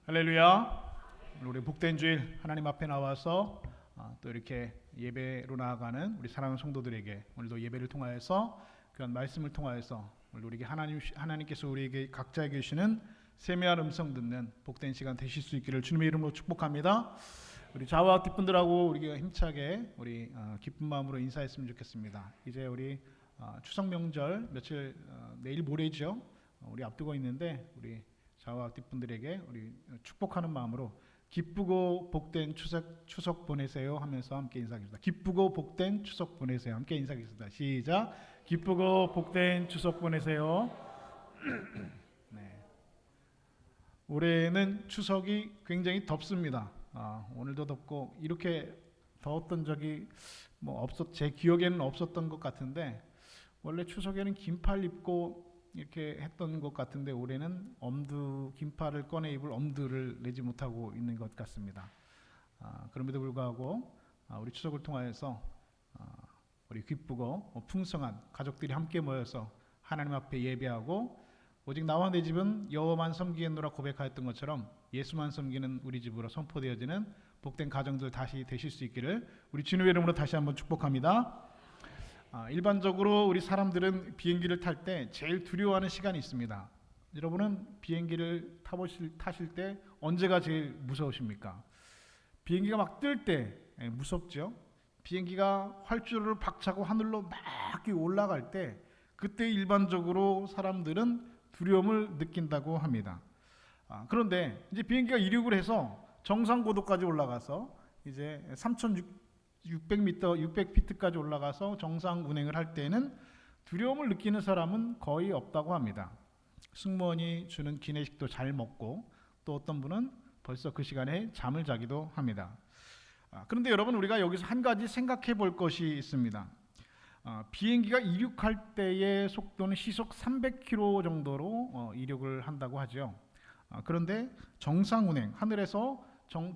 할렐루야. 우리 복된 주일 하나님 앞에 나와서 또 이렇게 예배로 나아가는 우리 사랑하는 성도들에게 오늘도 예배를 통하여서 그런 말씀을 통하여서 오늘 우리에게 하나님께서 우리에게 각자에게 주시는 세미한 음성 듣는 복된 시간 되실 수 있기를 주님의 이름으로 축복합니다. 우리 좌우와 뒷분들하고 우리가 힘차게 우리 기쁜 마음으로 인사했으면 좋겠습니다. 이제 우리 추석 명절 며칠 내일 모레죠. 우리 앞두고 있는데 우리 좌우와 뒷분들에게 우리 축복하는 마음으로 기쁘고 복된 추석 보내세요 하면서 함께 인사하겠습니다. 기쁘고 복된 추석 보내세요. 함께 인사하겠습니다. 시작. 기쁘고 복된 추석 보내세요. 네. 올해는 추석이 굉장히 덥습니다. 오늘도 덥고 이렇게 더웠던 적이 제 기억에는 없었던 것 같은데 원래 추석에는 긴팔 입고 이렇게 했던 것 같은데 올해는 긴팔을 꺼내 입을 엄두를 내지 못하고 있는 것 같습니다. 그럼에도 불구하고 우리 추석을 통하여서 우리 기쁘고 풍성한 가족들이 함께 모여서 하나님 앞에 예배하고 오직 나와 내 집은 여호와만 섬기겠노라 고백하였던 것처럼 예수만 섬기는 우리 집으로 선포되어지는 복된 가정들 다시 되실 수 있기를 우리 주님의 이름으로 다시 한번 축복합니다. 일반적으로 우리 사람들은 비행기를 탈 때 제일 두려워하는 시간이 있습니다. 여러분은 비행기를 타실 때 언제가 제일 무서우십니까? 비행기가 막 뜰 때 무섭죠. 비행기가 활주로를 박차고 하늘로 막 올라갈 때 그때 일반적으로 사람들은 두려움을 느낀다고 합니다. 그런데 이제 비행기가 이륙을 해서 정상 고도까지 올라가서 이제 3,600m, 600피트까지 올라가서 정상 운행을 할 때는 두려움을 느끼는 사람은 거의 없다고 합니다. 승무원이 주는 기내식도 잘 먹고 또 어떤 분은 벌써 그 시간에 잠을 자기도 합니다. 그런데 여러분 우리가 여기서 한 가지 생각해 볼 것이 있습니다. 비행기가 이륙할 때의 속도는 시속 300km 정도로 이륙을 한다고 하죠. 그런데 정상 운행, 하늘에서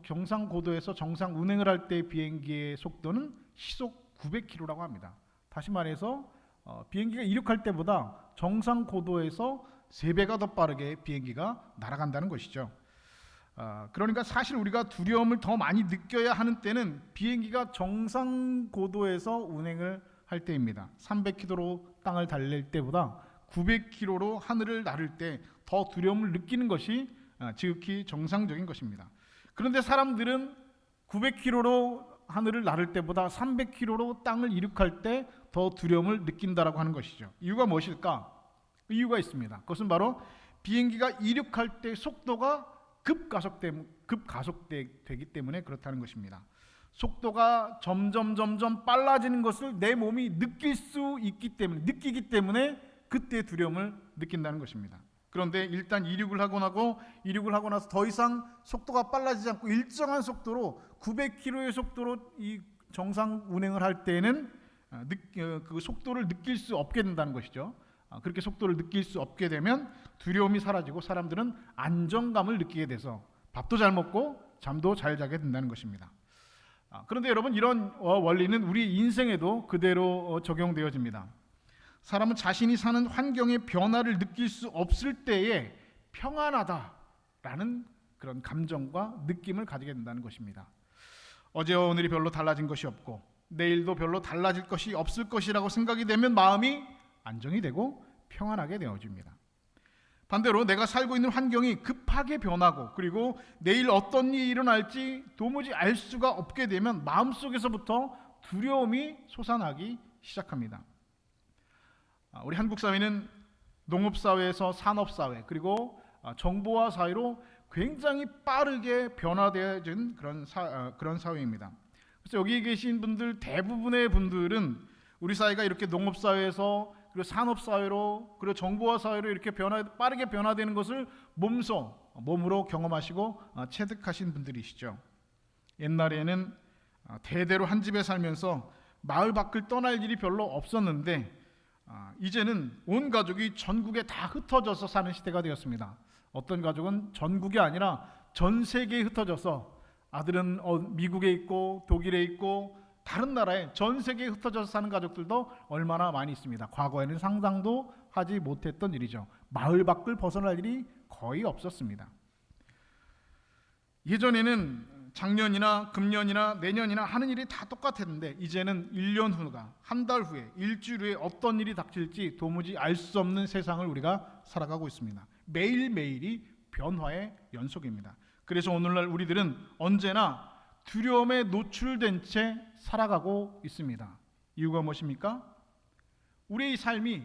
정상 고도에서 정상 운행을 할 때 비행기의 속도는 시속 900km라고 합니다. 다시 말해서 비행기가 이륙할 때보다 정상 고도에서 3배가 더 빠르게 비행기가 날아간다는 것이죠. 그러니까 사실 우리가 두려움을 더 많이 느껴야 하는 때는 비행기가 정상 고도에서 운행을 할 때입니다. 300km로 땅을 달릴 때보다 900km로 하늘을 나를 때 더 두려움을 느끼는 것이 지극히 정상적인 것입니다. 그런데 사람들은 900km로 하늘을 나를 때보다 300km로 땅을 이륙할 때 더 두려움을 느낀다라고 하는 것이죠. 이유가 무엇일까? 이유가 있습니다. 그것은 바로 비행기가 이륙할 때 속도가 급가속되기 때문에 그렇다는 것입니다. 속도가 점점 빨라지는 것을 내 몸이 느끼기 때문에 그때 두려움을 느낀다는 것입니다. 그런데 일단 이륙을 하고 나서 더 이상 속도가 빨라지지 않고 일정한 속도로 900km의 속도로 이 정상 운행을 할 때는 그 속도를 느낄 수 없게 된다는 것이죠. 그렇게 속도를 느낄 수 없게 되면 두려움이 사라지고 사람들은 안정감을 느끼게 돼서 밥도 잘 먹고 잠도 잘 자게 된다는 것입니다. 그런데 여러분 이런 원리는 우리 인생에도 그대로 적용되어집니다. 사람은 자신이 사는 환경의 변화를 느낄 수 없을 때에 평안하다라는 그런 감정과 느낌을 가지게 된다는 것입니다. 어제와 오늘이 별로 달라진 것이 없고 내일도 별로 달라질 것이 없을 것이라고 생각이 되면 마음이 안정이 되고 평안하게 되어집니다. 반대로 내가 살고 있는 환경이 급하게 변하고 그리고 내일 어떤 일이 일어날지 도무지 알 수가 없게 되면 마음속에서부터 두려움이 솟아나기 시작합니다. 우리 한국 사회는 농업사회에서 산업사회 그리고 정보화 사회로 굉장히 빠르게 변화되어진 그런 사회입니다. 그래서 여기 계신 분들 대부분의 분들은 우리 사회가 이렇게 농업사회에서 그리고 산업사회로 그리고 정보화 사회로 이렇게 빠르게 변화되는 것을 몸으로 경험하시고 체득하신 분들이시죠. 옛날에는 대대로 한 집에 살면서 마을 밖을 떠날 일이 별로 없었는데 이제는 온 가족이 전국에 다 흩어져서 사는 시대가 되었습니다. 어떤 가족은 전국이 아니라 전 세계에 흩어져서 아들은 미국에 있고 독일에 있고 다른 나라에 전 세계에 흩어져서 사는 가족들도 얼마나 많이 있습니다. 과거에는 상상도 하지 못했던 일이죠. 마을 밖을 벗어날 일이 거의 없었습니다. 예전에는 작년이나 금년이나 내년이나 하는 일이 다 똑같았는데 이제는 1년 후가 한 달 후에 일주일 후에 어떤 일이 닥칠지 도무지 알 수 없는 세상을 우리가 살아가고 있습니다. 매일매일이 변화의 연속입니다. 그래서 오늘날 우리들은 언제나 두려움에 노출된 채 살아가고 있습니다. 이유가 무엇입니까? 우리의 삶이,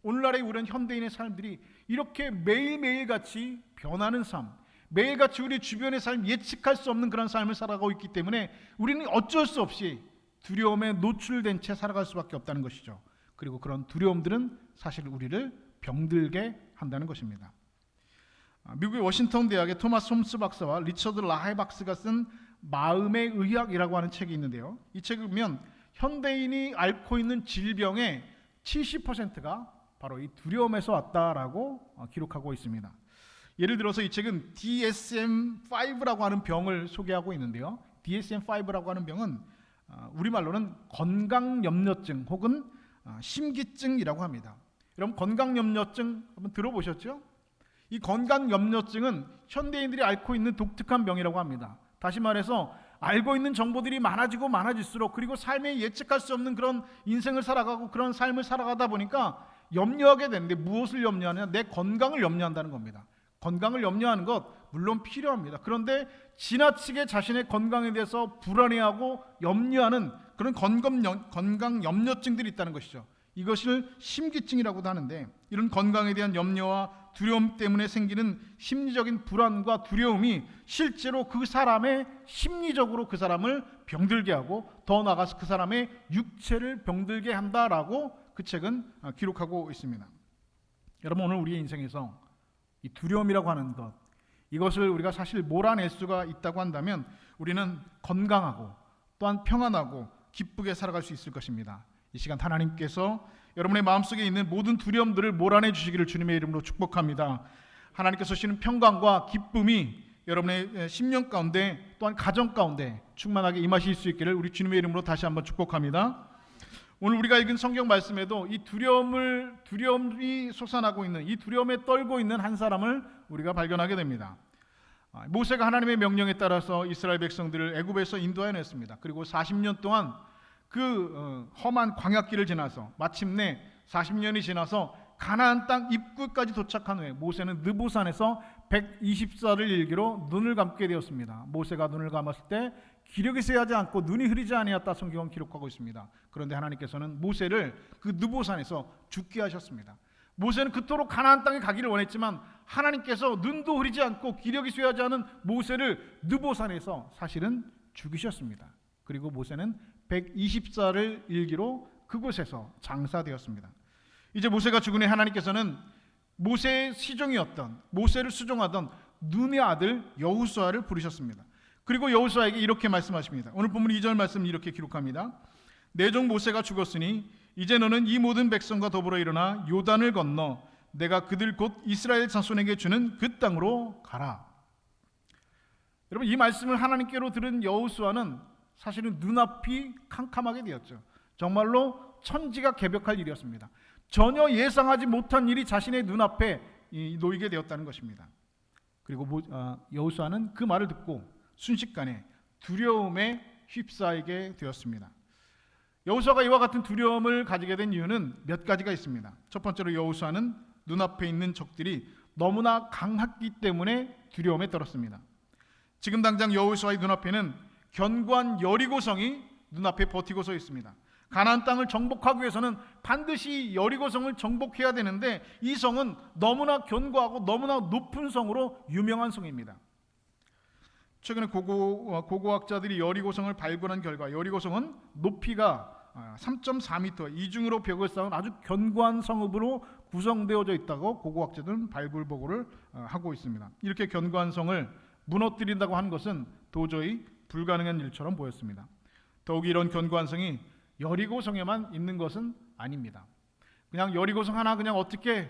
오늘날의 우리는 현대인의 삶들이 이렇게 매일매일 같이 변하는 삶, 매일같이 우리 주변의 삶, 예측할 수 없는 그런 삶을 살아가고 있기 때문에 우리는 어쩔 수 없이 두려움에 노출된 채 살아갈 수밖에 없다는 것이죠. 그리고 그런 두려움들은 사실 우리를 병들게 한다는 것입니다. 미국의 워싱턴 대학의 토마스 홈스 박사와 리처드 라해 박사가 쓴 마음의 의학이라고 하는 책이 있는데요. 이 책을 보면 현대인이 앓고 있는 질병의 70%가 바로 이 두려움에서 왔다라고 기록하고 있습니다. 예를 들어서 이 책은 DSM-5라고 하는 병을 소개하고 있는데요. DSM-5라고 하는 병은 우리말로는 건강염려증 혹은 심기증이라고 합니다. 여러분, 건강염려증 한번 들어보셨죠? 이 건강염려증은 현대인들이 앓고 있는 독특한 병이라고 합니다. 다시 말해서 알고 있는 정보들이 많아지고 많아질수록, 그리고 삶에 예측할 수 없는 그런 인생을 살아가고 그런 삶을 살아가다 보니까 염려하게 되는데, 무엇을 염려하느냐? 내 건강을 염려한다는 겁니다. 건강을 염려하는 것 물론 필요합니다. 그런데 지나치게 자신의 건강에 대해서 불안해하고 염려하는 그런 건강 염려증들이 있다는 것이죠. 이것을 심기증이라고도 하는데, 이런 건강에 대한 염려와 두려움 때문에 생기는 심리적인 불안과 두려움이 실제로 그 사람의 심리적으로 그 사람을 병들게 하고, 더 나아가서 그 사람의 육체를 병들게 한다라고 그 책은 기록하고 있습니다. 여러분, 오늘 우리의 인생에서 이 두려움이라고 하는 것, 이것을 우리가 사실 몰아낼 수가 있다고 한다면 우리는 건강하고 또한 평안하고 기쁘게 살아갈 수 있을 것입니다. 이 시간 하나님께서 여러분의 마음속에 있는 모든 두려움들을 몰아내 주시기를 주님의 이름으로 축복합니다. 하나님께서 주시는 평강과 기쁨이 여러분의 심령 가운데 또한 가정 가운데 충만하게 임하실 수 있기를 우리 주님의 이름으로 다시 한번 축복합니다. 오늘 우리가 읽은 성경 말씀에도 이 두려움이 솟아나고 있는, 이 두려움에 떨고 있는 한 사람을 우리가 발견하게 됩니다. 모세가 하나님의 명령에 따라서 이스라엘 백성들을 애굽에서 인도해냈습니다. 그리고 40년 동안 그 험한 광야길을 지나서 마침내 40년이 지나서 가나안 땅 입구까지 도착한 후에 모세는 느보산에서 120살을 일기로 눈을 감게 되었습니다. 모세가 눈을 감았을 때 기력이 쇠하지 않고 눈이 흐리지 아니었다 성경은 기록하고 있습니다. 그런데 하나님께서는 모세를 그 느보산에서 죽게 하셨습니다. 모세는 그토록 가나안 땅에 가기를 원했지만 하나님께서 눈도 흐리지 않고 기력이 쇠하지 않은 모세를 느보산에서 사실은 죽이셨습니다. 그리고 모세는 120살을 일기로 그곳에서 장사되었습니다. 이제 모세가 죽은 후에 하나님께서는 모세의 시종이었던, 모세를 수종하던 눈의 아들 여호수아를 부르셨습니다. 그리고 여호수아에게 이렇게 말씀하십니다. 오늘 본문 2절 말씀 이렇게 기록합니다. 내 종 모세가 죽었으니 이제 너는 이 모든 백성과 더불어 일어나 요단을 건너 내가 그들 곧 이스라엘 자손에게 주는 그 땅으로 가라. 여러분, 이 말씀을 하나님께로 들은 여호수아는 사실은 눈앞이 캄캄하게 되었죠. 정말로 천지가 개벽할 일이었습니다. 전혀 예상하지 못한 일이 자신의 눈앞에 놓이게 되었다는 것입니다. 그리고 여호수아는 그 말을 듣고 순식간에 두려움에 휩싸이게 되었습니다. 여호수아가 이와 같은 두려움을 가지게 된 이유는 몇 가지가 있습니다. 첫 번째로 여호수아는 눈앞에 있는 적들이 너무나 강했기 때문에 두려움에 떨었습니다. 지금 당장 여호수아의 눈앞에는 견고한 여리고성이 눈앞에 버티고 서 있습니다. 가나안 땅을 정복하기 위해서는 반드시 여리고성을 정복해야 되는데 이 성은 너무나 견고하고 너무나 높은 성으로 유명한 성입니다. 최근에 고고학자들이 여리고성을 발굴한 결과 여리고성은 높이가 3.4m, 이중으로 벽을 쌓은 아주 견고한 성읍으로 구성되어져 있다고 고고학자들은 발굴 보고를 하고 있습니다. 이렇게 견고한 성을 무너뜨린다고 하는 것은 도저히 불가능한 일처럼 보였습니다. 더욱이 이런 견고한 성이 여리고성에만 있는 것은 아닙니다. 그냥 여리고성 하나 그냥 어떻게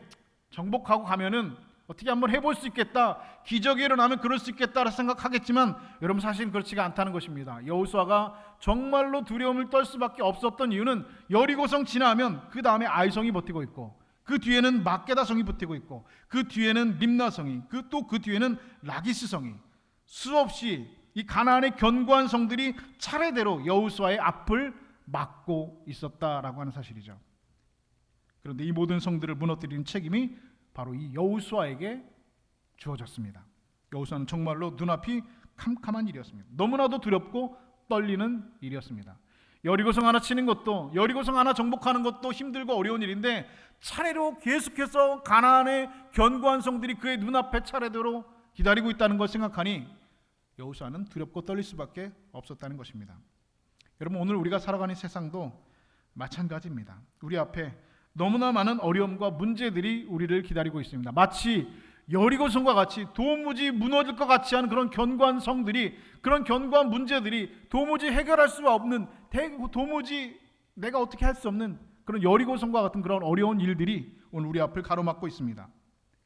정복하고 가면은 어떻게 한번 해볼 수 있겠다, 기적이 일어나면 그럴 수 있겠다라 생각하겠지만 여러분, 사실은 그렇지가 않다는 것입니다. 여호수아가 정말로 두려움을 떨 수밖에 없었던 이유는 여리고성 지나면 그 다음에 아이성이 버티고 있고 그 뒤에는 막게다성이 버티고 있고 그 뒤에는 림나성이 또 그 뒤에는 라기스성이, 수없이 이 가나안의 견고한 성들이 차례대로 여호수아의 앞을 막고 있었다라고 하는 사실이죠. 그런데 이 모든 성들을 무너뜨리는 책임이 바로 이 여호수아에게 주어졌습니다. 여호수아는 정말로 눈앞이 캄캄한 일이었습니다. 너무나도 두렵고 떨리는 일이었습니다. 여리고성 하나 치는 것도, 여리고성 하나 정복하는 것도 힘들고 어려운 일인데 차례로 계속해서 가나안의 견고한 성들이 그의 눈앞에 차례대로 기다리고 있다는 걸 생각하니 여호수아는 두렵고 떨릴 수밖에 없었다는 것입니다. 여러분, 오늘 우리가 살아가는 세상도 마찬가지입니다. 우리 앞에 너무나 많은 어려움과 문제들이 우리를 기다리고 있습니다. 마치 여리고성과 같이 도무지 무너질 것 같지 않은 그런 견고한 성들이, 그런 견고한 문제들이 도무지 해결할 수 없는, 도무지 내가 어떻게 할 수 없는 그런 여리고성과 같은 그런 어려운 일들이 오늘 우리 앞을 가로막고 있습니다.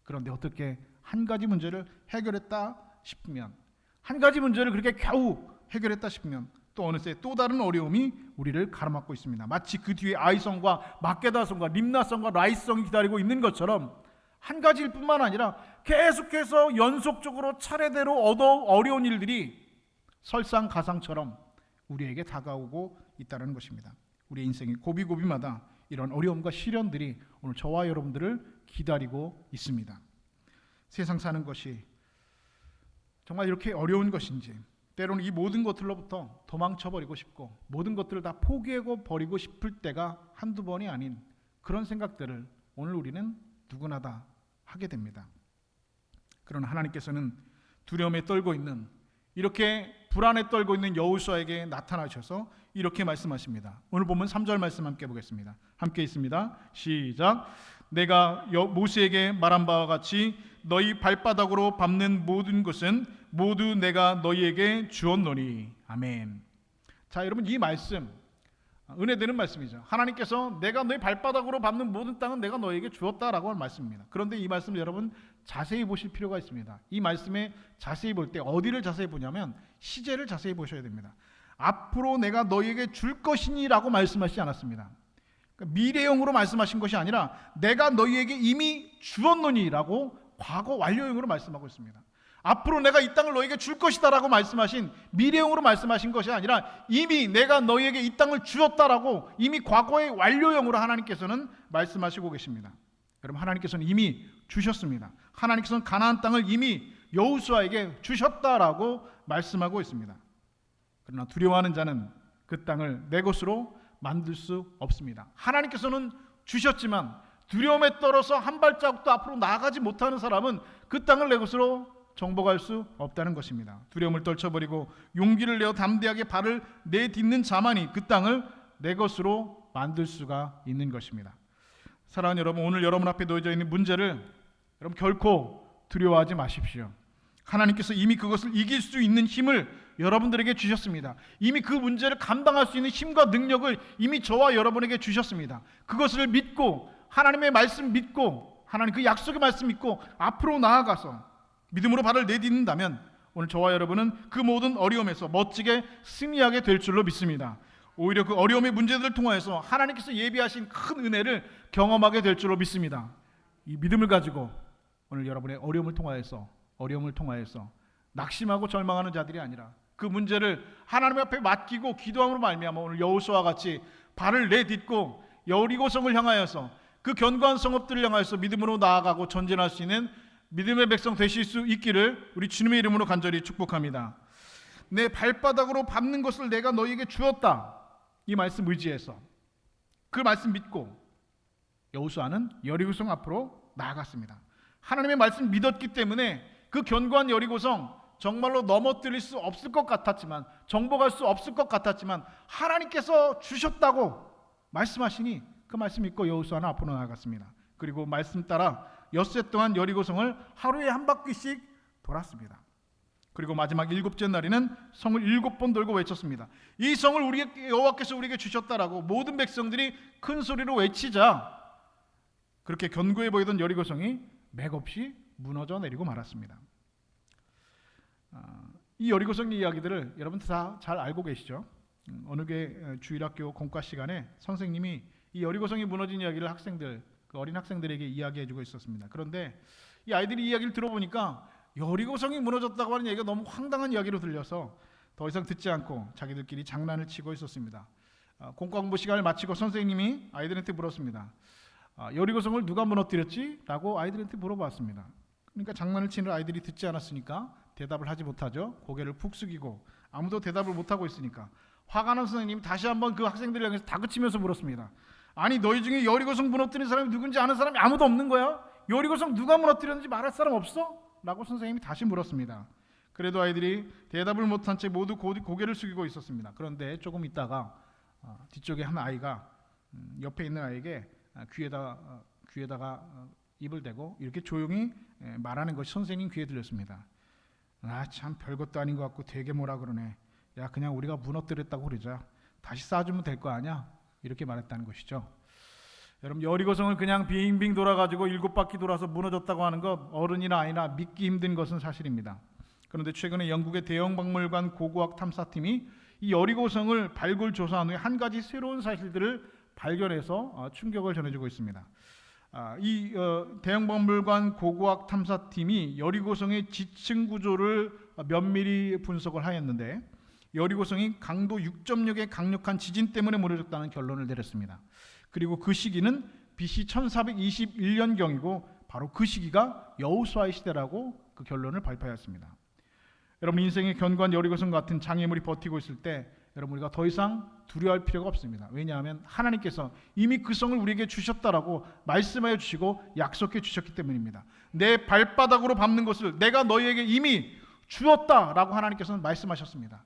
그런데 어떻게 한 가지 문제를 해결했다 싶으면, 한 가지 문제를 그렇게 겨우 해결했다 싶으면 또 어느새 또 다른 어려움이 우리를 가로막고 있습니다. 마치 그 뒤에 아이성과 막게다성과 림나성과 라이성이 기다리고 있는 것처럼 한 가지일 뿐만 아니라 계속해서 연속적으로 차례대로 어려운 일들이 설상가상처럼 우리에게 다가오고 있다는 것입니다. 우리의 인생이 고비고비마다 이런 어려움과 시련들이 오늘 저와 여러분들을 기다리고 있습니다. 세상 사는 것이 정말 이렇게 어려운 것인지, 때로는 이 모든 것들로부터 도망쳐버리고 싶고 모든 것들을 다 포기하고 버리고 싶을 때가 한두 번이 아닌 그런 생각들을 오늘 우리는 누구나 다 하게 됩니다. 그러나 하나님께서는 두려움에 떨고 있는, 이렇게 불안에 떨고 있는 여호수아에게 나타나셔서 이렇게 말씀하십니다. 오늘 보면 3절 말씀 함께 보겠습니다. 함께 있습니다. 시작. 내가 모세에게 말한 바와 같이 너희 발바닥으로 밟는 모든 것은 모두 내가 너희에게 주었노니. 아멘. 자, 여러분, 이 말씀 은혜되는 말씀이죠. 하나님께서 내가 너희 발바닥으로 밟는 모든 땅은 내가 너희에게 주었다라고 하는 말씀입니다. 그런데 이 말씀을 여러분 자세히 보실 필요가 있습니다. 이 말씀에 자세히 볼 때 어디를 자세히 보냐면 시제를 자세히 보셔야 됩니다. 앞으로 내가 너희에게 줄 것이니 라고 말씀하시지 않았습니다. 그러니까 미래형으로 말씀하신 것이 아니라 내가 너희에게 이미 주었노니 라고 과거 완료형으로 말씀하고 있습니다. 앞으로 내가 이 땅을 너희에게 줄 것이다 라고 말씀하신, 미래형으로 말씀하신 것이 아니라 이미 내가 너희에게 이 땅을 주었다라고 이미 과거의 완료형으로 하나님께서는 말씀하시고 계십니다. 여러분, 하나님께서는 이미 주셨습니다. 하나님께서는 가나안 땅을 이미 여호수아에게 주셨다라고 말씀하고 있습니다. 그러나 두려워하는 자는 그 땅을 내 것으로 만들 수 없습니다. 하나님께서는 주셨지만 두려움에 떨어서 한 발자국도 앞으로 나아가지 못하는 사람은 그 땅을 내 것으로 정복할 수 없다는 것입니다. 두려움을 떨쳐버리고 용기를 내어 담대하게 발을 내딛는 자만이 그 땅을 내 것으로 만들 수가 있는 것입니다. 사랑하는 여러분, 오늘 여러분 앞에 놓여져 있는 문제를 여러분 결코 두려워하지 마십시오. 하나님께서 이미 그것을 이길 수 있는 힘을 여러분들에게 주셨습니다. 이미 그 문제를 감당할 수 있는 힘과 능력을 이미 저와 여러분에게 주셨습니다. 그것을 믿고, 하나님의 말씀 믿고, 하나님 그 약속의 말씀 믿고 앞으로 나아가서 믿음으로 발을 내딛는다면 오늘 저와 여러분은 그 모든 어려움에서 멋지게 승리하게 될 줄로 믿습니다. 오히려 그 어려움의 문제들을 통하여서 하나님께서 예비하신 큰 은혜를 경험하게 될 줄로 믿습니다. 이 믿음을 가지고 오늘 여러분의 어려움을 통하여서 낙심하고 절망하는 자들이 아니라 그 문제를 하나님 앞에 맡기고 기도함으로 말미암아 오늘 여호수아와 같이 발을 내딛고 여리고성을 향하여서 그 견고한 성읍들을 향하여서 믿음으로 나아가고 전진할 수 있는 믿음의 백성 되실 수 있기를 우리 주님의 이름으로 간절히 축복합니다. 내 발바닥으로 밟는 것을 내가 너희에게 주었다. 이 말씀 의지해서 그 말씀 믿고 여호수아는 여리고성 앞으로 나아갔습니다. 하나님의 말씀 믿었기 때문에 그 견고한 여리고성 정말로 넘어뜨릴 수 없을 것 같았지만, 정복할 수 없을 것 같았지만 하나님께서 주셨다고 말씀하시니 그 말씀 믿고 여호수아는 앞으로 나아갔습니다. 그리고 말씀 따라 엿새 동안 여리고성을 하루에 한 바퀴씩 돌았습니다. 그리고 마지막 7째 날에는 성을 7번 돌고 외쳤습니다. 이 성을 여호와께서 우리에게 주셨다라고 모든 백성들이 큰 소리로 외치자 그렇게 견고해 보이던 여리고성이 맥없이 무너져 내리고 말았습니다. 이 여리고성 이야기들을 여러분 다 잘 알고 계시죠? 어느 게 주일학교 공과 시간에 선생님이 이 여리고성이 무너진 이야기를 어린 학생들에게 이야기해주고 있었습니다. 그런데 이 아이들이 이야기를 들어보니까 여리고성이 무너졌다고 하는 얘기가 너무 황당한 이야기로 들려서 더 이상 듣지 않고 자기들끼리 장난을 치고 있었습니다. 공과 공부 시간을 마치고 선생님이 아이들한테 물었습니다. 여리고성을 누가 무너뜨렸지? 라고 아이들한테 물어봤습니다. 그러니까 장난을 치는 아이들이 듣지 않았으니까 대답을 하지 못하죠. 고개를 푹 숙이고 아무도 대답을 못하고 있으니까 화가 난 선생님이 다시 한번 그 학생들을 향해서 다그치면서 물었습니다. 아니 너희 중에 여리고성 무너뜨린 사람이 누군지 아는 사람이 아무도 없는 거야? 여리고성 누가 무너뜨렸는지 말할 사람 없어? 라고 선생님이 다시 물었습니다. 그래도 아이들이 대답을 못한 채 모두 고개를 숙이고 있었습니다. 그런데 조금 있다가 뒤쪽에 한 아이가 옆에 있는 아이에게 귀에다가 입을 대고 이렇게 조용히 말하는 것이 선생님 귀에 들렸습니다. 참 별것도 아닌 것 같고 되게 뭐라 그러네. 야 그냥 우리가 무너뜨렸다고 그러자. 다시 쌓아주면 될 거 아니야? 이렇게 말했다는 것이죠. 여러분 여리고성을 그냥 빙빙 돌아가지고 7바퀴 돌아서 무너졌다고 하는 것 어른이나 아이나 믿기 힘든 것은 사실입니다. 그런데 최근에 영국의 대형박물관 고고학 탐사팀이 이 여리고성을 발굴 조사한 후에 한 가지 새로운 사실들을 발견해서 충격을 전해주고 있습니다. 이 대형박물관 고고학 탐사팀이 여리고성의 지층 구조를 면밀히 분석을 하였는데 여리고성이 강도 6.6의 강력한 지진 때문에 무너졌다는 결론을 내렸습니다. 그리고 그 시기는 BC 1421년경이고 바로 그 시기가 여호수아의 시대라고 그 결론을 발표하였습니다. 여러분 인생의 견고한 여리고성 같은 장애물이 버티고 있을 때 여러분 우리가 더 이상 두려워할 필요가 없습니다. 왜냐하면 하나님께서 이미 그 성을 우리에게 주셨다라고 말씀하여 주시고 약속해 주셨기 때문입니다. 내 발바닥으로 밟는 것을 내가 너희에게 이미 주었다라고 하나님께서는 말씀하셨습니다.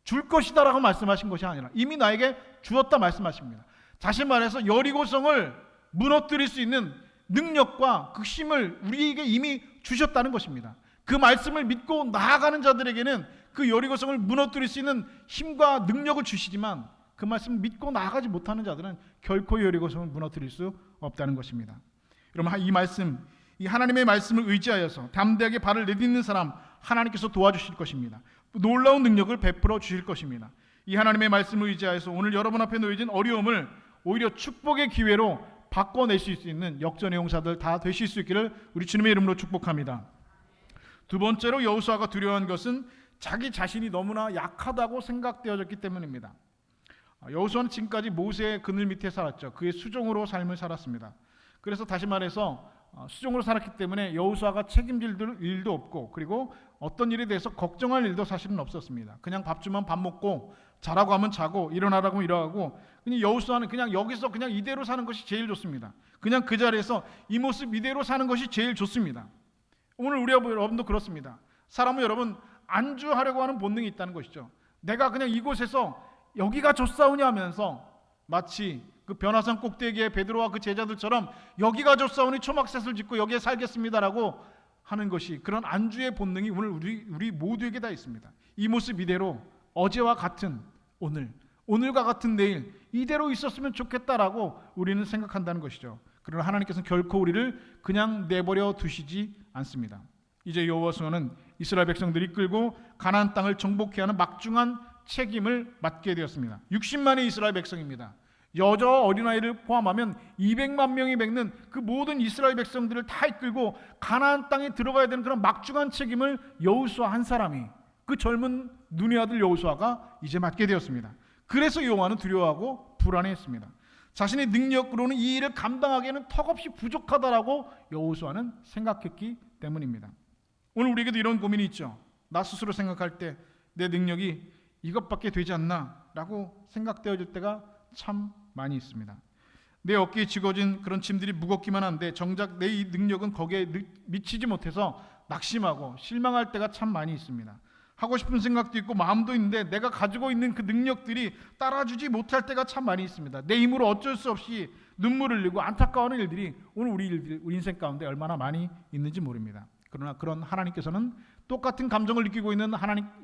줄 것이다라고 말씀하신 것이 아니라 이미 나에게 주었다 말씀하십니다. 다시 말해서 여리고성을 무너뜨릴 수 있는 능력과 그 힘을 우리에게 이미 주셨다는 것입니다. 그 말씀을 믿고 나아가는 자들에게는 그 여리고성을 무너뜨릴 수 있는 힘과 능력을 주시지만 그 말씀을 믿고 나아가지 못하는 자들은 결코 여리고성을 무너뜨릴 수 없다는 것입니다. 여러분 이 하나님의 말씀을 의지하여서 담대하게 발을 내딛는 사람 하나님께서 도와주실 것입니다. 놀라운 능력을 베풀어 주실 것입니다. 이 하나님의 말씀을 의지하여서 오늘 여러분 앞에 놓여진 어려움을 오히려 축복의 기회로 바꿔낼 수 있는 역전의 용사들 다 되실 수 있기를 우리 주님의 이름으로 축복합니다. 두 번째로 여호수아가 두려워한 것은 자기 자신이 너무나 약하다고 생각되어졌기 때문입니다. 여호수아는 지금까지 모세의 그늘 밑에 살았죠. 그의 수종으로 삶을 살았습니다. 그래서 다시 말해서 수종으로 살았기 때문에 여호수아가 책임질 일도 없고 그리고 어떤 일에 대해서 걱정할 일도 사실은 없었습니다. 그냥 밥 주면 밥 먹고 자라고 하면 자고 일어나라고 하면 일어나고 그냥 여호수아는 그냥 여기서 그냥 이대로 사는 것이 제일 좋습니다. 그냥 그 자리에서 이 모습 이대로 사는 것이 제일 좋습니다. 오늘 우리 여러분도 그렇습니다. 사람은 여러분 안주하려고 하는 본능이 있다는 것이죠. 내가 그냥 이곳에서 여기가 좋사오냐 하면서 마치 그 변화산 꼭대기에 베드로와 그 제자들처럼 여기가 좋사오니 초막셋을 짓고 여기에 살겠습니다라고 하는 것이 그런 안주의 본능이 오늘 우리 모두에게 다 있습니다. 이 모습 이대로 어제와 같은 오늘과 같은 내일 이대로 있었으면 좋겠다라고 우리는 생각한다는 것이죠. 그러나 하나님께서는 결코 우리를 그냥 내버려 두시지 않습니다. 이제 여호수아는 이스라엘 백성들이 이끌고 가나안 땅을 정복해야 하는 막중한 책임을 맡게 되었습니다. 60만의 이스라엘 백성입니다. 여자 어린아이를 포함하면 200만 명이 맺는 그 모든 이스라엘 백성들을 다 이끌고 가나안 땅에 들어가야 되는 그런 막중한 책임을 여호수아 한 사람이 그 젊은 눈의 아들 여호수아가 이제 맡게 되었습니다. 그래서 여호와는 두려워하고 불안해했습니다. 자신의 능력으로는 이 일을 감당하기에는 턱없이 부족하다라고 여호수아는 생각했기 때문입니다. 오늘 우리에게도 이런 고민이 있죠. 나 스스로 생각할 때 내 능력이 이것밖에 되지 않나 라고 생각되어질 때가 참 많이 있습니다. 내 어깨에 쥐어진 그런 짐들이 무겁기만 한데 정작 내 이 능력은 거기에 미치지 못해서 낙심하고 실망할 때가 참 많이 있습니다. 하고 싶은 생각도 있고 마음도 있는데 내가 가지고 있는 그 능력들이 따라주지 못할 때가 참 많이 있습니다. 내 힘으로 어쩔 수 없이 눈물을 흘리고 안타까워하는 일들이 오늘 우리 인생 가운데 얼마나 많이 있는지 모릅니다. 그러나 그런 하나님께서는 똑같은 감정을 느끼고 있는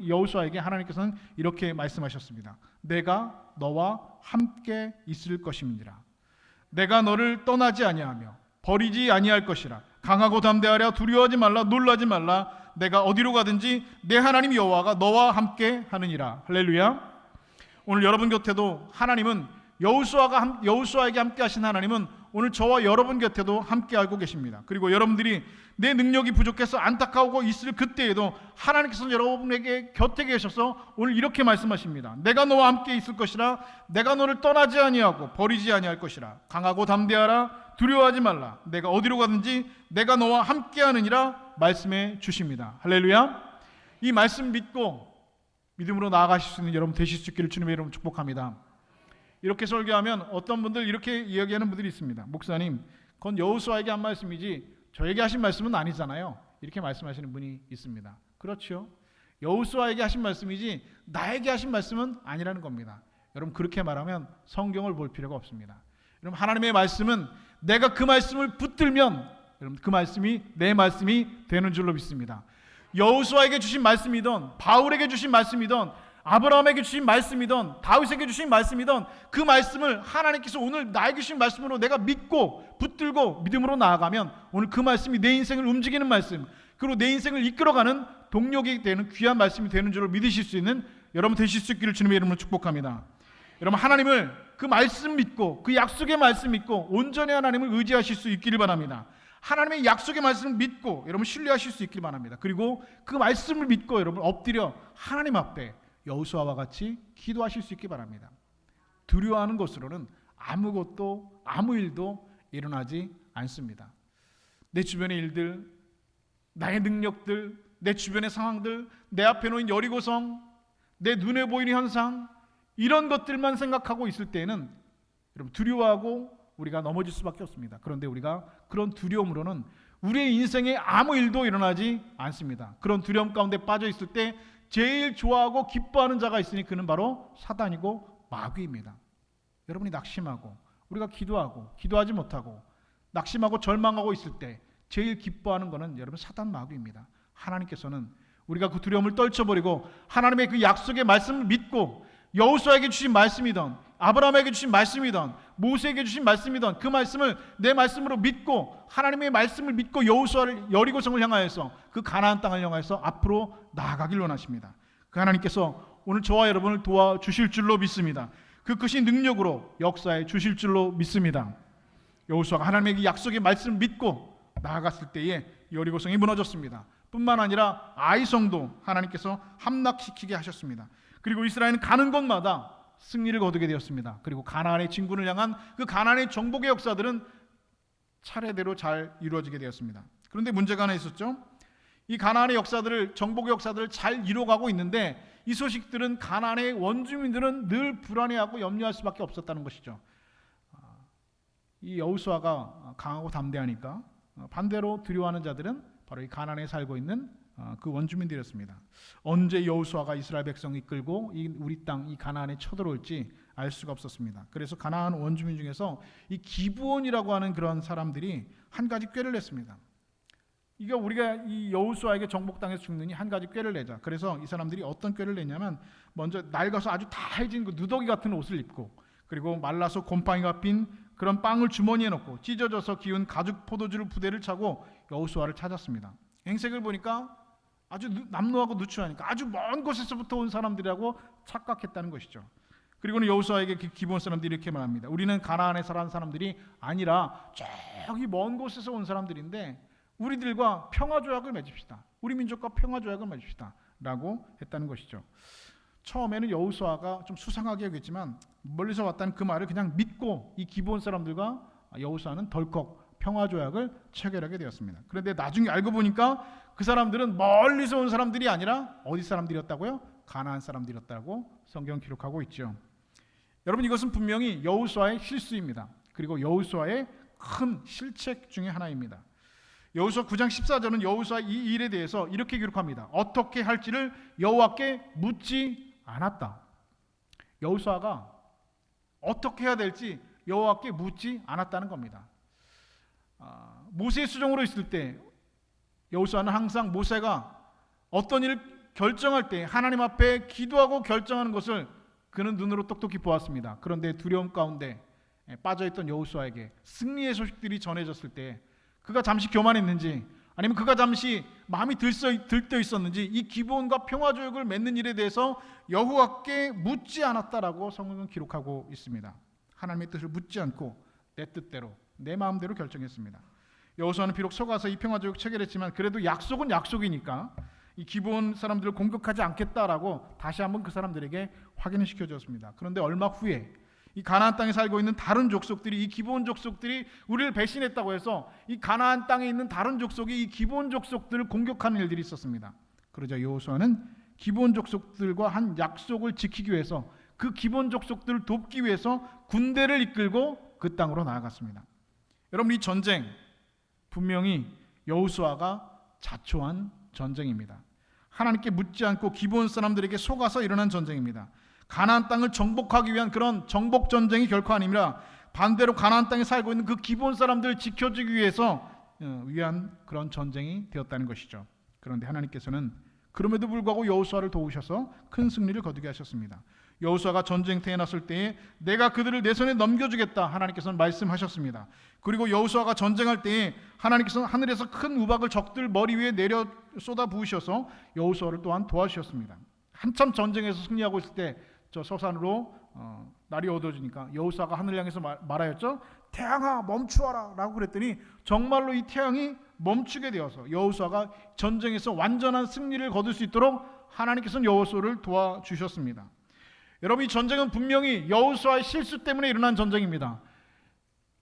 여호수아에게 하나님께서는 이렇게 말씀하셨습니다. 내가 너와 함께 있을 것임이니라. 내가 너를 떠나지 아니하며 버리지 아니할 것이라. 강하고 담대하랴. 두려워하지 말라. 놀라지 말라. 내가 어디로 가든지 내 하나님 여호와가 너와 함께 하느니라. 할렐루야. 오늘 여러분 곁에도 하나님은 여호수아에게 함께 하신 하나님은 오늘 저와 여러분 곁에도 함께 알고 계십니다. 그리고 여러분들이 내 능력이 부족해서 안타까워하고 있을 그때에도 하나님께서 여러분에게 곁에 계셔서 오늘 이렇게 말씀하십니다. 내가 너와 함께 있을 것이라. 내가 너를 떠나지 아니하고 버리지 아니할 것이라. 강하고 담대하라. 두려워하지 말라. 내가 어디로 가든지 내가 너와 함께하느니라 말씀해 주십니다. 할렐루야. 이 말씀 믿고 믿음으로 나아가실 수 있는 여러분 되실 수 있기를 주님의 이름으로 축복합니다. 이렇게 설교하면 어떤 분들 이렇게 이야기하는 분들이 있습니다. 목사님, 그건 여호수아에게 한 말씀이지 저에게 하신 말씀은 아니잖아요. 이렇게 말씀하시는 분이 있습니다. 그렇죠. 여호수아에게 하신 말씀이지 나에게 하신 말씀은 아니라는 겁니다. 여러분 그렇게 말하면 성경을 볼 필요가 없습니다. 여러분 하나님의 말씀은 내가 그 말씀을 붙들면 여러분 그 말씀이 내 말씀이 되는 줄로 믿습니다. 여호수아에게 주신 말씀이든 바울에게 주신 말씀이든 아브라함에게 주신 말씀이든 다윗에게 주신 말씀이든 그 말씀을 하나님께서 오늘 나에게 주신 말씀으로 내가 믿고 붙들고 믿음으로 나아가면 오늘 그 말씀이 내 인생을 움직이는 말씀, 그리고 내 인생을 이끌어가는 동력이 되는 귀한 말씀이 되는 줄을 믿으실 수 있는 여러분 되실 수 있기를 주님의 이름으로 축복합니다. 여러분 하나님을 그 말씀 믿고 그 약속의 말씀 믿고 온전히 하나님을 의지하실 수 있기를 바랍니다. 하나님의 약속의 말씀을 믿고 여러분 신뢰하실 수 있기를 바랍니다. 그리고 그 말씀을 믿고 여러분 엎드려 하나님 앞에 여호수아와 같이 기도하실 수 있기 바랍니다. 두려워하는 것으로는 아무것도 아무 일도 일어나지 않습니다. 내 주변의 일들, 나의 능력들, 내 주변의 상황들, 내 앞에 놓인 여리고성, 내 눈에 보이는 현상, 이런 것들만 생각하고 있을 때에는 여러분 두려워하고 우리가 넘어질 수밖에 없습니다. 그런데 우리가 그런 두려움으로는 우리의 인생에 아무 일도 일어나지 않습니다. 그런 두려움 가운데 빠져 있을 때 제일 좋아하고 기뻐하는 자가 있으니 그는 바로 사단이고 마귀입니다. 여러분이 낙심하고 우리가 기도하고 기도하지 못하고 낙심하고 절망하고 있을 때 제일 기뻐하는 것은 여러분 사단 마귀입니다. 하나님께서는 우리가 그 두려움을 떨쳐버리고 하나님의 그 약속의 말씀을 믿고 여호수아에게 주신 말씀이든 아브라함에게 주신 말씀이든 모세에게 주신 말씀이든 그 말씀을 내 말씀으로 믿고 하나님의 말씀을 믿고 여호수아를 여리고성을 향하여서 그 가나안 땅을 향하여서 앞으로 나아가길 원하십니다. 그 하나님께서 오늘 저와 여러분을 도와주실 줄로 믿습니다. 그 크신 능력으로 역사해 주실 줄로 믿습니다. 여호수아가 하나님의 약속의 말씀을 믿고 나아갔을 때에 여리고성이 무너졌습니다. 뿐만 아니라 아이성도 하나님께서 함락시키게 하셨습니다. 그리고 이스라엘은 가는 곳마다 승리를 거두게 되었습니다. 그리고 가나안의 진군을 향한 그 가나안의 정복의 역사들은 차례대로 잘 이루어지게 되었습니다. 그런데 문제가 하나 있었죠. 이 가나안의 역사들을 정복의 역사들을 잘 이루어가고 있는데 이 소식들은 가나안의 원주민들은 늘 불안해하고 염려할 수밖에 없었다는 것이죠. 이 여호수아가 강하고 담대하니까 반대로 두려워하는 자들은 바로 이 가나안에 살고 있는 그 원주민들이었습니다. 언제 여호수아가 이스라엘 백성을 이끌고 우리 땅 이 가나안에 쳐들어올지 알 수가 없었습니다. 그래서 가나안 원주민 중에서 이 기브온이라고 하는 그런 사람들이 한 가지 꾀를 냈습니다. 이게 우리가 이 여호수아에게 정복 당해서 죽느니 한 가지 꾀를 내자. 그래서 이 사람들이 어떤 꾀를 냈냐면 먼저 낡아서 아주 다해진 그 누더기 같은 옷을 입고 그리고 말라서 곰팡이가 핀 그런 빵을 주머니에 넣고 찢어져서 기운 가죽 포도주 부대를 차고 여호수아를 찾았습니다. 행색을 보니까 아주 남루하고 누추하니까 아주 먼 곳에서부터 온 사람들이라고 착각했다는 것이죠. 그리고는 여호수아에게 기브온 사람들이 이렇게 말합니다. 우리는 가나안에 사는 사람들이 아니라 저기 먼 곳에서 온 사람들인데 우리들과 평화조약을 맺읍시다. 우리 민족과 평화조약을 맺읍시다 라고 했다는 것이죠. 처음에는 여호수아가 좀 수상하게 여겼지만 멀리서 왔다는 그 말을 그냥 믿고 이 기브온 사람들과 여호수아는 덜컥 평화조약을 체결하게 되었습니다. 그런데 나중에 알고 보니까 그 사람들은 멀리서 온 사람들이 아니라 어디 사람들이었다고요? 가나안 사람들이었다고 성경 기록하고 있죠. 여러분 이것은 분명히 여호수아의 실수입니다. 그리고 여호수아의 큰 실책 중에 하나입니다. 여호수아 9장 14절은 여호수아 이 일에 대해서 이렇게 기록합니다. 어떻게 할지를 여호와께 묻지 않았다. 여호수아가 어떻게 해야 될지 여호와께 묻지 않았다는 겁니다. 모세의 수종으로 있을 때 여호수아는 항상 모세가 어떤 일을 결정할 때 하나님 앞에 기도하고 결정하는 것을 그는 눈으로 똑똑히 보았습니다. 그런데 두려움 가운데 빠져있던 여호수아에게 승리의 소식들이 전해졌을 때 그가 잠시 교만했는지 아니면 그가 잠시 마음이 들떠 있었는지 이 기브온과 평화조약을 맺는 일에 대해서 여호와께 묻지 않았다라고 성경은 기록하고 있습니다. 하나님의 뜻을 묻지 않고 내 뜻대로 내 마음대로 결정했습니다. 여호수아는 비록 속아서 이 평화조약 체결했지만 그래도 약속은 약속이니까 이 기브온 사람들을 공격하지 않겠다라고 다시 한번 그 사람들에게 확인을 시켜줬습니다. 그런데 얼마 후에 이 가나안 땅에 살고 있는 다른 족속들이, 이 기브온 족속들이 우리를 배신했다고 해서 이 가나안 땅에 있는 다른 족속이 이 기브온 족속들을 공격하는 일들이 있었습니다. 그러자 여호수아는 기브온 족속들과 한 약속을 지키기 위해서, 그 기브온 족속들을 돕기 위해서 군대를 이끌고 그 땅으로 나아갔습니다. 여러분, 이 전쟁 분명히 여호수아가 자초한 전쟁입니다. 하나님께 묻지 않고 기브온 사람들에게 속아서 일어난 전쟁입니다. 가나안 땅을 정복하기 위한 그런 정복 전쟁이 결코 아니라 반대로 가나안 땅에 살고 있는 그 기브온 사람들을 지켜주기 위해서 위한 그런 전쟁이 되었다는 것이죠. 그런데 하나님께서는 그럼에도 불구하고 여호수아를 도우셔서 큰 승리를 거두게 하셨습니다. 여호수아가 전쟁터에 났을 때에 내가 그들을 내 손에 넘겨주겠다 하나님께서는 말씀하셨습니다. 그리고 여호수아가 전쟁할 때에 하나님께서는 하늘에서 큰 우박을 적들 머리 위에 내려 쏟아 부으셔서 여호수아를 또한 도와주셨습니다. 한참 전쟁에서 승리하고 있을 때 저 서산으로 날이 어두워지니까 여호수아가 하늘 향해서 말하였죠. 태양아 멈추어라 라고 그랬더니 정말로 이 태양이 멈추게 되어서 여호수아가 전쟁에서 완전한 승리를 거둘 수 있도록 하나님께서는 여호수아를 도와주셨습니다. 여러분, 이 전쟁은 분명히 여호수아의 실수 때문에 일어난 전쟁입니다.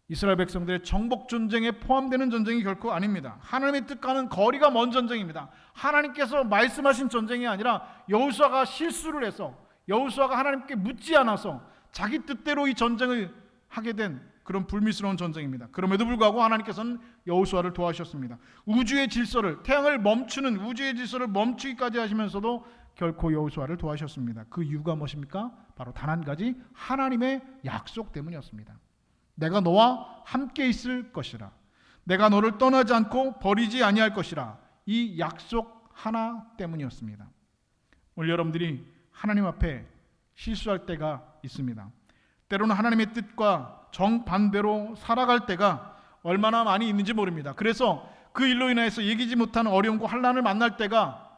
이스라엘 백성들의 정복 전쟁에 포함되는 전쟁이 결코 아닙니다. 하나님의 뜻과는 거리가 먼 전쟁입니다. 하나님께서 말씀하신 전쟁이 아니라 여호수아가 실수를 해서, 여호수아가 하나님께 묻지 않아서 자기 뜻대로 이 전쟁을 하게 된 그런 불미스러운 전쟁입니다. 그럼에도 불구하고 하나님께서는 여호수아를 도와주셨습니다. 우주의 질서를, 태양을 멈추는 우주의 질서를 멈추기까지 하시면서도 결코 여호수아를 도와주셨습니다. 그 이유가 무엇입니까? 바로 단 한 가지, 하나님의 약속 때문이었습니다. 내가 너와 함께 있을 것이라, 내가 너를 떠나지 않고 버리지 아니할 것이라, 이 약속 하나 때문이었습니다. 오늘 여러분들이 하나님 앞에 실수할 때가 있습니다. 때로는 하나님의 뜻과 정반대로 살아갈 때가 얼마나 많이 있는지 모릅니다. 그래서 그 일로 인해서 예기치 못한 어려움과 환난을 만날 때가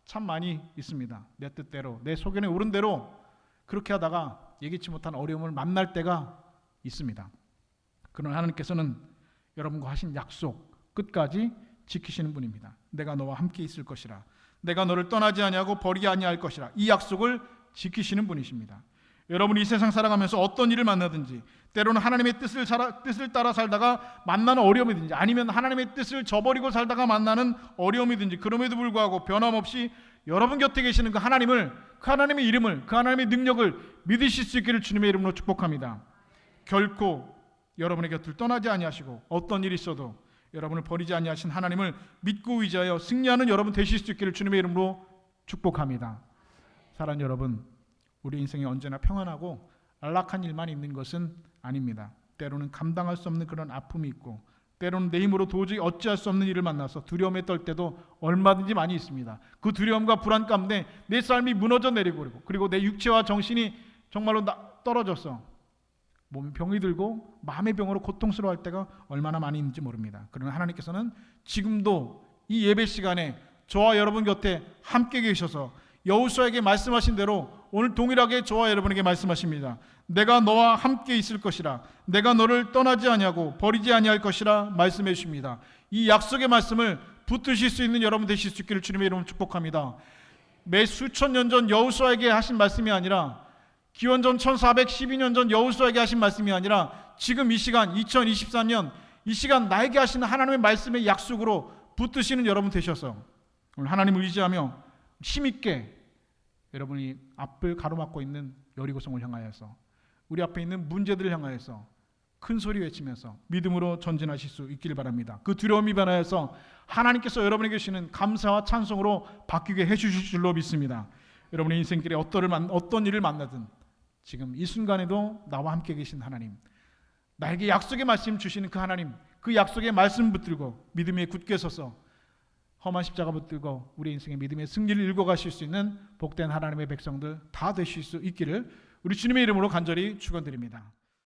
참 많이 있습니다. 내 뜻대로, 내 소견에 오른 대로 그렇게 하다가 예기치 못한 어려움을 만날 때가 있습니다. 그러나 하나님께서는 여러분과 하신 약속 끝까지 지키시는 분입니다. 내가 너와 함께 있을 것이라, 내가 너를 떠나지 아니하고 버리지 아니할 것이라, 이 약속을 지키시는 분이십니다. 여러분이 이 세상 살아가면서 어떤 일을 만나든지, 때로는 하나님의 뜻을 따라 살다가 만나는 어려움이든지, 아니면 하나님의 뜻을 저버리고 살다가 만나는 어려움이든지, 그럼에도 불구하고 변함없이 여러분 곁에 계시는 그 하나님을, 그 하나님의 이름을, 그 하나님의 능력을 믿으실 수 있기를 주님의 이름으로 축복합니다. 결코 여러분의 곁을 떠나지 아니하시고 어떤 일이 있어도 여러분을 버리지 아니하신 하나님을 믿고 의지하여 승리하는 여러분 되실 수 있기를 주님의 이름으로 축복합니다. 사랑하는 여러분, 우리 인생이 언제나 평안하고 안락한 일만 있는 것은 아닙니다. 때로는 감당할 수 없는 그런 아픔이 있고, 때로는 내 힘으로 도저히 어찌할 수 없는 일을 만나서 두려움에 떨 때도 얼마든지 많이 있습니다. 그 두려움과 불안 가운데 내 삶이 무너져 내리고, 그리고 내 육체와 정신이 정말로 떨어져서 몸에 병이 들고 마음의 병으로 고통스러워할 때가 얼마나 많이 있는지 모릅니다. 그러나 하나님께서는 지금도 이 예배 시간에 저와 여러분 곁에 함께 계셔서 여호수아에게 말씀하신 대로 오늘 동일하게 저와 여러분에게 말씀하십니다. 내가 너와 함께 있을 것이라, 내가 너를 떠나지 아니하고 버리지 아니할 것이라 말씀해 주십니다. 이 약속의 말씀을 붙드실 수 있는 여러분 되실 수 있기를 주님의 이름으로 축복합니다. 매 수천 년 전 여호수아에게 하신 말씀이 아니라, 기원전 1412년 전 여호수아에게 하신 말씀이 아니라, 지금 이 시간 2023년 이 시간 나에게 하시는 하나님의 말씀의 약속으로 붙드시는 여러분 되셔서 오늘 하나님을 의지하며 힘있게 여러분이 앞을 가로막고 있는 여리고성을 향하여서, 우리 앞에 있는 문제들을 향하여서 큰 소리 외치면서 믿음으로 전진하실 수 있기를 바랍니다. 그 두려움이 변하여서 하나님께서 여러분에게 주시는 감사와 찬송으로 바뀌게 해주실 줄로 믿습니다. 여러분의 인생길에 어떤 일을 만나든 지금 이 순간에도 나와 함께 계신 하나님, 나에게 약속의 말씀 주시는 그 하나님, 그 약속의 말씀 붙들고 믿음에 굳게 서서 험한 십자가 붙들고 우리 인생의 믿음의 승리를 읽어가실 수 있는 복된 하나님의 백성들 다 되실 수 있기를 우리 주님의 이름으로 간절히 축원드립니다.